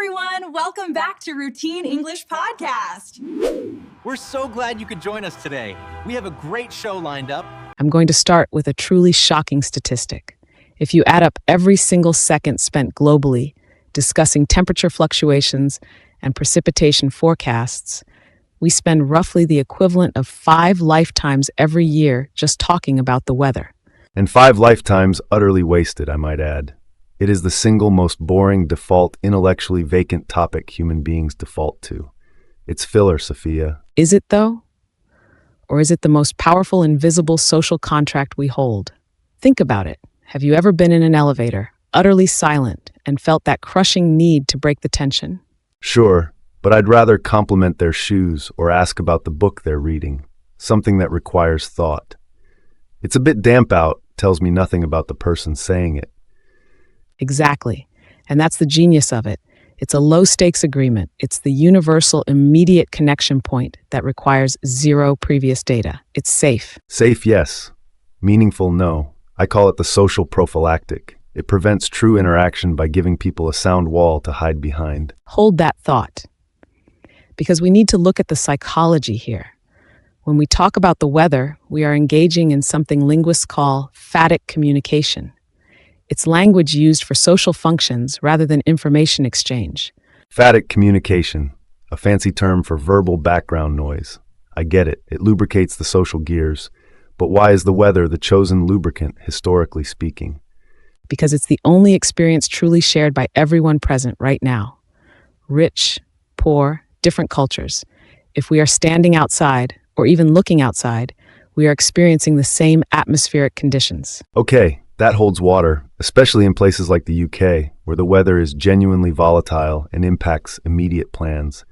everyone. Welcome back to Routine English Podcast. We're so glad you could join us today. We have a great show lined up. I'm going to start with a truly shocking statistic. If you add up every single second spent globally discussing temperature fluctuations and precipitation forecasts, we spend roughly the equivalent of 5 lifetimes every year just talking about the weather. And 5 lifetimes utterly wasted, I might add. It is the single most boring, default, intellectually vacant topic human beings default to. It's filler, Sophia. Is it, though? Or is it the most powerful invisible social contract we hold? Think about it. Have you ever been in an elevator, utterly silent, and felt that crushing need to break the tension? Sure, but I'd rather compliment their shoes or ask about the book they're reading, something that requires thought. It's a bit damp out, tells me nothing about the person saying it. Exactly. And that's the genius of it. It's a low-stakes agreement. It's the universal immediate connection point that requires 0 previous data. It's safe. Safe, yes. Meaningful, no. I call it the social prophylactic. It prevents true interaction by giving people a sound wall to hide behind. Hold that thought. Because we need to look at the psychology here. When we talk about the weather, we are engaging in something linguists call phatic communication. It's language used for social functions rather than information exchange. Phatic communication, a fancy term for verbal background noise. I get it. It lubricates the social gears. But why is the weather the chosen lubricant, historically speaking? Because it's the only experience truly shared by everyone present right now. Rich, poor, different cultures. If we are standing outside, or even looking outside, we are experiencing the same atmospheric conditions. Okay, that holds water, especially in places like the UK, where the weather is genuinely volatile and impacts immediate plans.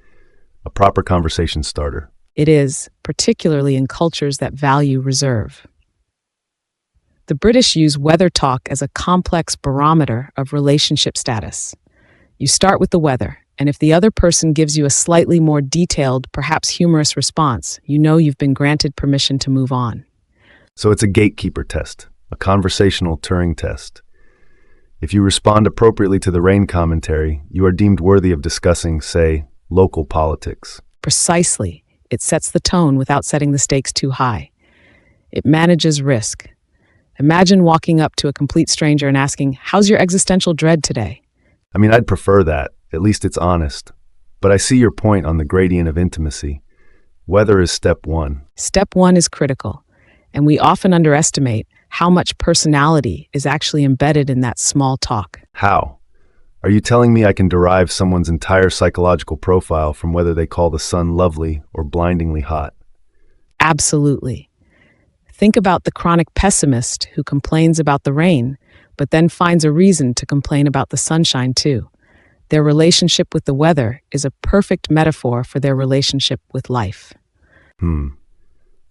A proper conversation starter. It is, particularly in cultures that value reserve. The British use weather talk as a complex barometer of relationship status. You start with the weather, and if the other person gives you a slightly more detailed, perhaps humorous response, you know you've been granted permission to move on. So it's a gatekeeper test, a conversational Turing test. If you respond appropriately to the rain commentary, you are deemed worthy of discussing, say, local politics. Precisely. It sets the tone without setting the stakes too high. It manages risk. Imagine walking up to a complete stranger and asking, "How's your existential dread today?" I mean, I'd prefer that. At least it's honest. But I see your point on the gradient of intimacy. Weather is step 1. Step 1 is critical, and we often underestimate how much personality is actually embedded in that small talk. How? Are you telling me I can derive someone's entire psychological profile from whether they call the sun lovely or blindingly hot? Absolutely. Think about the chronic pessimist who complains about the rain, but then finds a reason to complain about the sunshine too. Their relationship with the weather is a perfect metaphor for their relationship with life.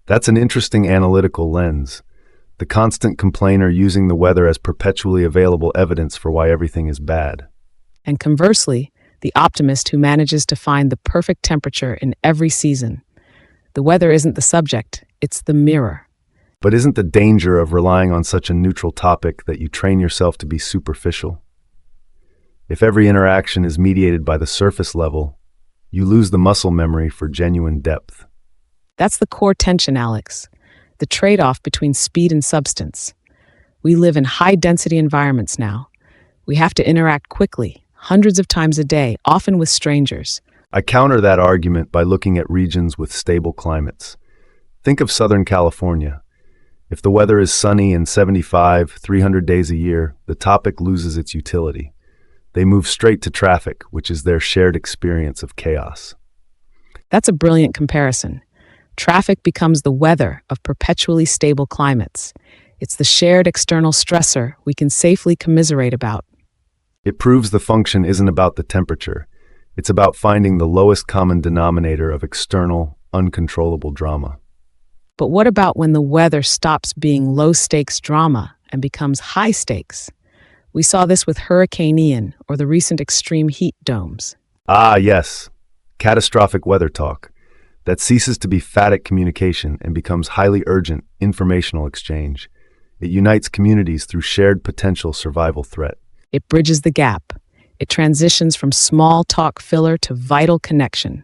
That's an interesting analytical lens. The constant complainer using the weather as perpetually available evidence for why everything is bad. And conversely, the optimist who manages to find the perfect temperature in every season. The weather isn't the subject, it's the mirror. But isn't the danger of relying on such a neutral topic that you train yourself to be superficial? If every interaction is mediated by the surface level, you lose the muscle memory for genuine depth. That's the core tension, Alex. The trade-off between speed and substance. We live in high-density environments now. We have to interact quickly, hundreds of times a day, often with strangers. I counter that argument by looking at regions with stable climates. Think of Southern California. If the weather is sunny and 75, 300 days a year, the topic loses its utility. They move straight to traffic, which is their shared experience of chaos. That's a brilliant comparison. Traffic becomes the weather of perpetually stable climates. It's the shared external stressor we can safely commiserate about. It proves the function isn't about the temperature. It's about finding the lowest common denominator of external, uncontrollable drama. But what about when the weather stops being low-stakes drama and becomes high-stakes? We saw this with Hurricane Ian or the recent extreme heat domes. Ah, yes. Catastrophic weather talk. That ceases to be phatic communication and becomes highly urgent, informational exchange. It unites communities through shared potential survival threat. It bridges the gap. It transitions from small talk filler to vital connection.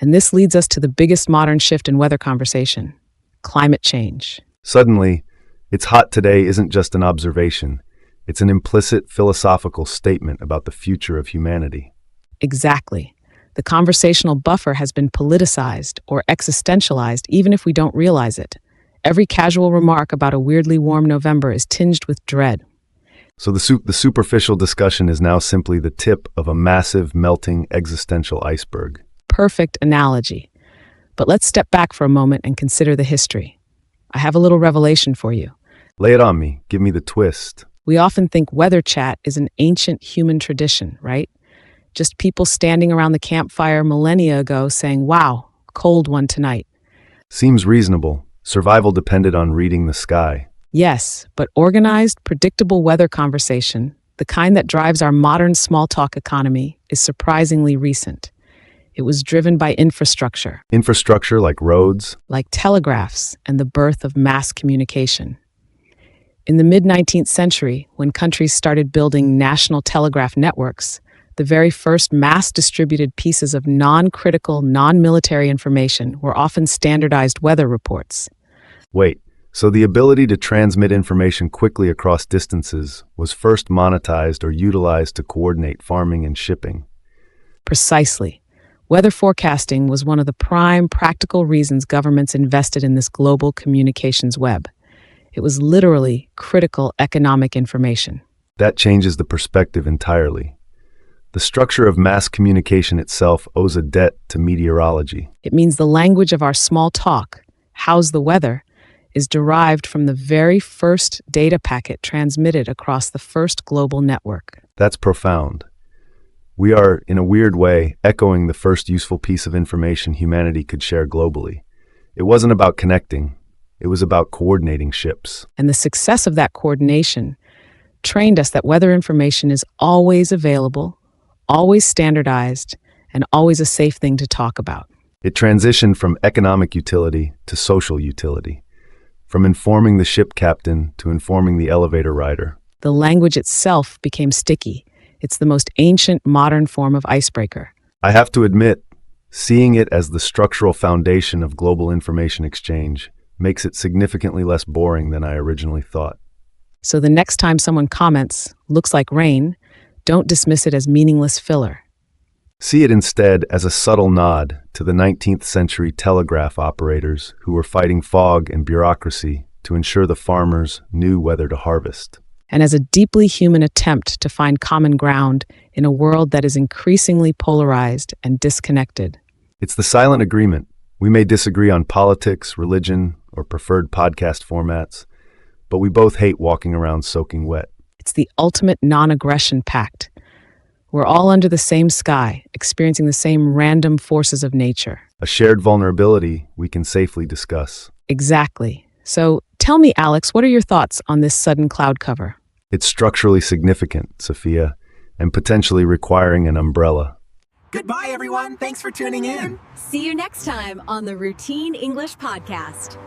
And this leads us to the biggest modern shift in weather conversation: climate change. Suddenly, it's hot today isn't just an observation. It's an implicit philosophical statement about the future of humanity. Exactly. The conversational buffer has been politicized or existentialized even if we don't realize it. Every casual remark about a weirdly warm November is tinged with dread. So the superficial discussion is now simply the tip of a massive, melting existential iceberg. Perfect analogy. But let's step back for a moment and consider the history. I have a little revelation for you. Lay it on me. Give me the twist. We often think weather chat is an ancient human tradition, right? Just people standing around the campfire millennia ago saying, "Wow, cold one tonight." Seems reasonable. Survival depended on reading the sky. Yes, but organized, predictable weather conversation, the kind that drives our modern small talk economy, is surprisingly recent. It was driven by infrastructure, Infrastructure like roads. like telegraphs and the birth of mass communication. In the mid-19th century, when countries started building national telegraph networks, the very first mass-distributed pieces of non-critical, non-military information were often standardized weather reports. Wait, so the ability to transmit information quickly across distances was first monetized or utilized to coordinate farming and shipping. Precisely. Weather forecasting was one of the prime practical reasons governments invested in this global communications web. It was literally critical economic information. That changes the perspective entirely. The structure of mass communication itself owes a debt to meteorology. It means the language of our small talk, "How's the weather?" is derived from the very first data packet transmitted across the first global network. That's profound. We are, in a weird way, echoing the first useful piece of information humanity could share globally. It wasn't about connecting. It was about coordinating ships. And the success of that coordination trained us that weather information is always available, always standardized, and always a safe thing to talk about. It transitioned from economic utility to social utility, from informing the ship captain to informing the elevator rider. The language itself became sticky. It's the most ancient modern form of icebreaker. I have to admit, seeing it as the structural foundation of global information exchange makes it significantly less boring than I originally thought. So the next time someone comments, "Looks like rain," don't dismiss it as meaningless filler. See it instead as a subtle nod to the 19th century telegraph operators who were fighting fog and bureaucracy to ensure the farmers knew whether to harvest. And as a deeply human attempt to find common ground in a world that is increasingly polarized and disconnected. It's the silent agreement. We may disagree on politics, religion, or preferred podcast formats, but we both hate walking around soaking wet. It's the ultimate non-aggression pact. We're all under the same sky, experiencing the same random forces of nature. A shared vulnerability we can safely discuss. Exactly. So tell me, Alex, what are your thoughts on this sudden cloud cover? It's structurally significant, Sophia, and potentially requiring an umbrella. Goodbye, everyone. Thanks for tuning in. See you next time on the Routine English Podcast.